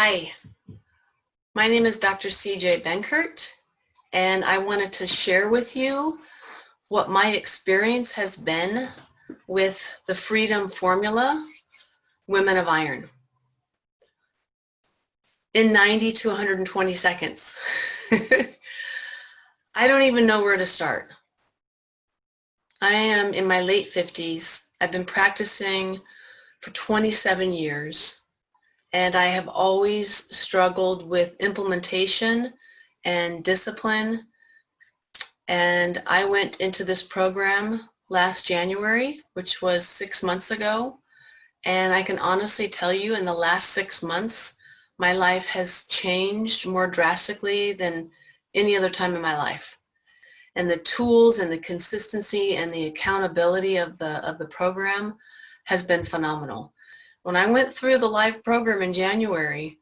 Hi, my name is Dr. CJ Benkert, and I wanted to share with you what my experience has been with the Freedom Formula, Women of Iron, in 90 to 120 seconds. I don't even know where to start. I am in my late 50s. I've been practicing for 27 years. And I have always struggled with implementation and discipline. And I went into this program last January, which was 6 months ago. And I can honestly tell you, in the last 6 months, my life has changed more drastically than any other time in my life. And the tools and the consistency and the accountability of the program has been phenomenal. When I went through the live program in January,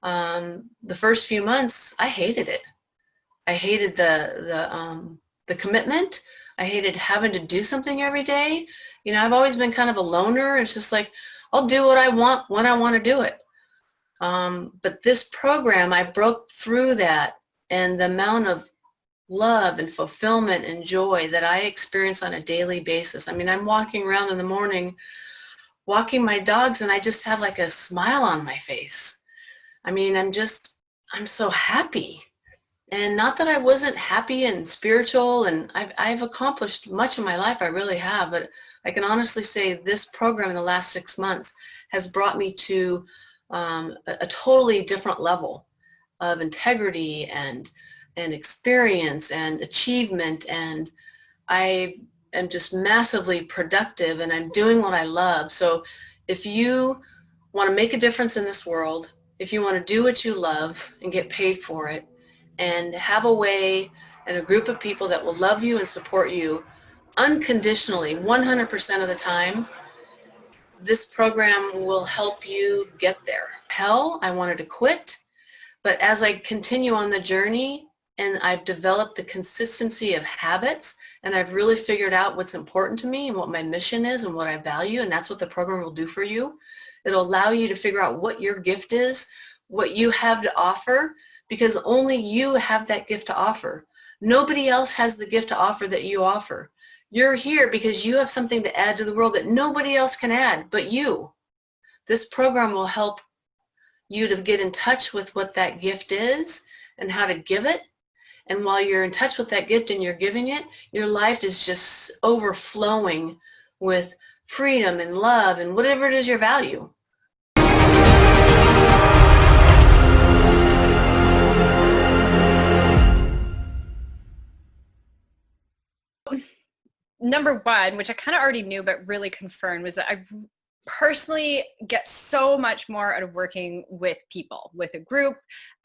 the first few months, I hated it. I hated the commitment. I hated having to do something every day. You know, I've always been kind of a loner. It's just like, I'll do what I want when I want to do it. But this program, I broke through that, and the amount of love and fulfillment and joy that I experience on a daily basis. I mean, I'm walking around in the morning walking my dogs, and I just have like a smile on my face. I mean, I'm so happy. And not that I wasn't happy and spiritual, and I've accomplished much in my life, I really have, but I can honestly say this program in the last 6 months has brought me to a totally different level of integrity and experience and achievement, and I am just massively productive, and I'm doing what I love. So if you want to make a difference in this world, if you want to do what you love and get paid for it, and have a way and a group of people that will love you and support you unconditionally 100% of the time, this program will help you get there. Hell, I wanted to quit, but as I continue on the journey and I've developed the consistency of habits, and I've really figured out what's important to me and what my mission is and what I value, and that's what the program will do for you. It'll allow you to figure out what your gift is, what you have to offer, because only you have that gift to offer. Nobody else has the gift to offer that you offer. You're here because you have something to add to the world that nobody else can add but you. This program will help you to get in touch with what that gift is and how to give it. And while you're in touch with that gift and you're giving it, your life is just overflowing with freedom and love and whatever it is your value. Number one, which I kind of already knew but really confirmed, was that I personally get so much more out of working with people, with a group.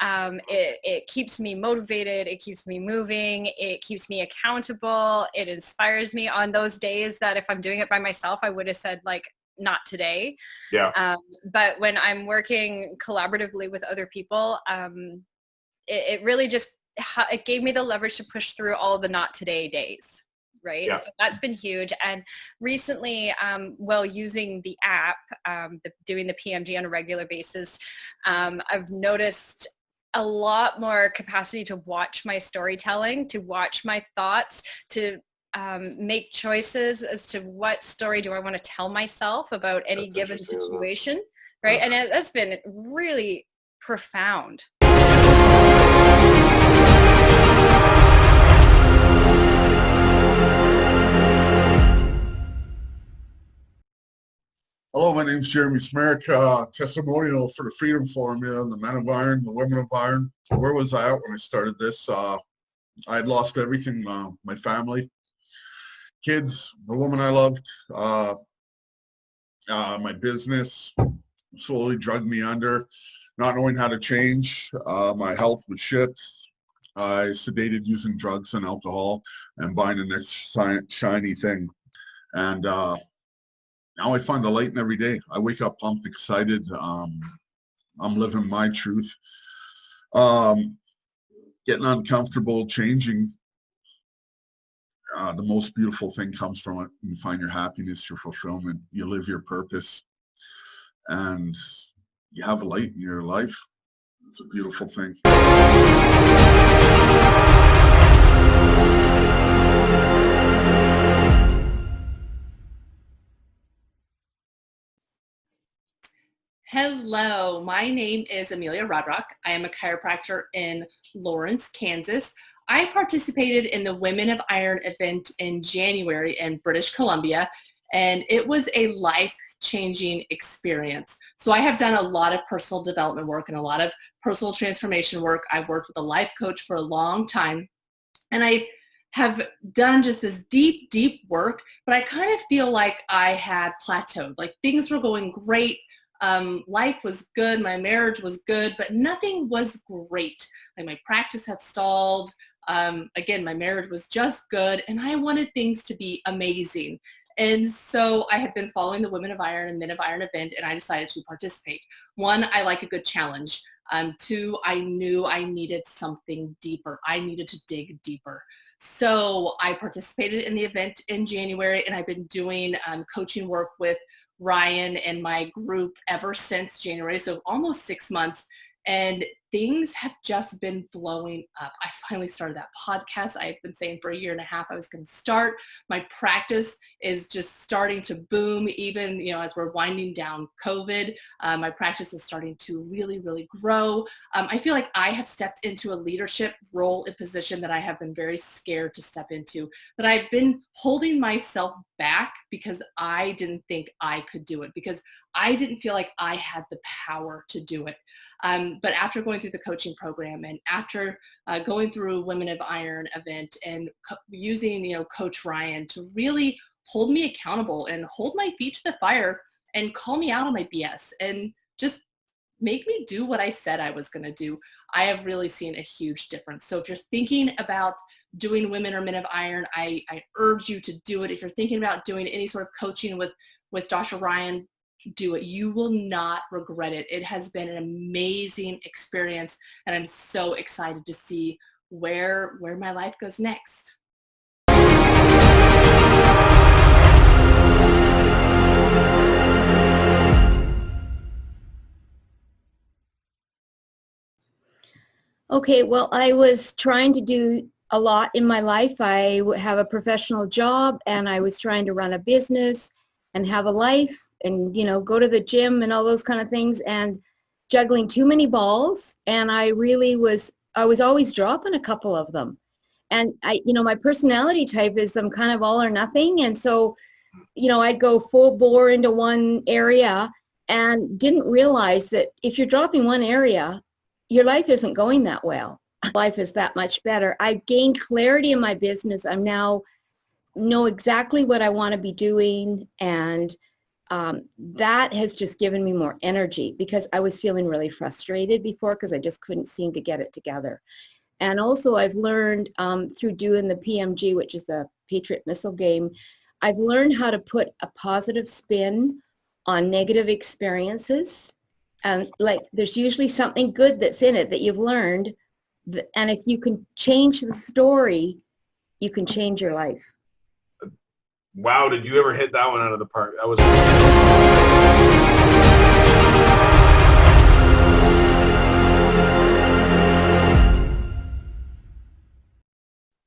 It keeps me motivated, it keeps me moving, it keeps me accountable, it inspires me on those days that if I'm doing it by myself, I would have said, like, not today. Yeah. But when I'm working collaboratively with other people, it really just, it gave me the leverage to push through all the not today days. Right. Yeah. So that's been huge. And recently, while using the app, doing the PMG on a regular basis, I've noticed a lot more capacity to watch my storytelling, to watch my thoughts, to make choices as to what story do I want to tell myself about any given situation. Right. And that's been really profound. Hello, my name is Jeremy Smerrick, testimonial for the Freedom Formula, the Men of Iron, the Women of Iron. Where was I at when I started this? I had lost everything, my family, kids, the woman I loved, my business slowly drugged me under, not knowing how to change. My health was shit. I sedated using drugs and alcohol and buying the next shiny thing. And now I find the light in every day. I wake up pumped, excited. I'm living my truth. Getting uncomfortable, changing. The most beautiful thing comes from it. You find your happiness, your fulfillment. You live your purpose. And you have light in your life. It's a beautiful thing. Hello, my name is Amelia Rodrock. I am a chiropractor in Lawrence, Kansas. I participated in the Women of Iron event in January in British Columbia, and it was a life-changing experience. So I have done a lot of personal development work and a lot of personal transformation work. I've worked with a life coach for a long time, and I have done just this deep, deep work, but I kind of feel like I had plateaued. Like things were going great. Life was good, my marriage was good, but nothing was great. Like my practice had stalled. Again, my marriage was just good, and I wanted things to be amazing. And so I had been following the Women of Iron and Men of Iron event, and I decided to participate. One, I like a good challenge. Two, I knew I needed something deeper. I needed to dig deeper. So I participated in the event in January, and I've been doing coaching work with Ryan and my group ever since January, so almost 6 months, and things have just been blowing up. I finally started that podcast. I have been saying for a year and a half I was going to start. My practice is just starting to boom, even as we're winding down COVID. My practice is starting to really, really grow. I feel like I have stepped into a leadership role and position that I have been very scared to step into, that I've been holding myself back because I didn't think I could do it, because I didn't feel like I had the power to do it. But after going through the coaching program and after going through Women of Iron event and using, Coach Ryan to really hold me accountable and hold my feet to the fire and call me out on my BS and just make me do what I said I was going to do, I have really seen a huge difference. So if you're thinking about doing Women or Men of Iron, I urge you to do it. If you're thinking about doing any sort of coaching with Dr. Ryan, do it. You will not regret it. It has been an amazing experience, and I'm so excited to see where my life goes next. Okay, well, I was trying to do a lot in my life. I have a professional job, and I was trying to run a business and have a life and, go to the gym and all those kind of things, and juggling too many balls. And I was always dropping a couple of them. And my personality type is I'm kind of all or nothing. And so, I'd go full bore into one area and didn't realize that if you're dropping one area, your life isn't going that well. Life is that much better. I've gained clarity in my business. I'm now know exactly what I want to be doing, and that has just given me more energy, because I was feeling really frustrated before because I just couldn't seem to get it together. And also I've learned through doing the PMG, which is the Patriot Missile Game, I've learned how to put a positive spin on negative experiences. And there's usually something good that's in it that you've learned. And if you can change the story, you can change your life. Wow, did you ever hit that one out of the park? That was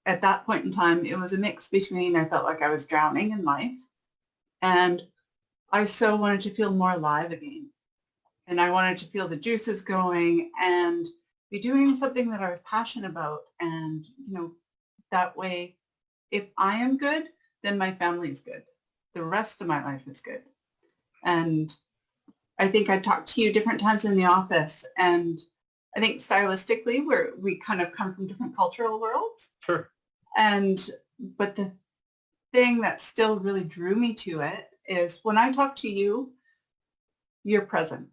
at that point in time, it was a mix between I felt like I was drowning in life, and I so wanted to feel more alive again. And I wanted to feel the juices going and be doing something that I was passionate about. And, that way, if I am good, then my family is good. The rest of my life is good. And I think I talked to you different times in the office, and I think stylistically we kind of come from different cultural worlds. sure. But the thing that still really drew me to it is when I talk to you, you're present.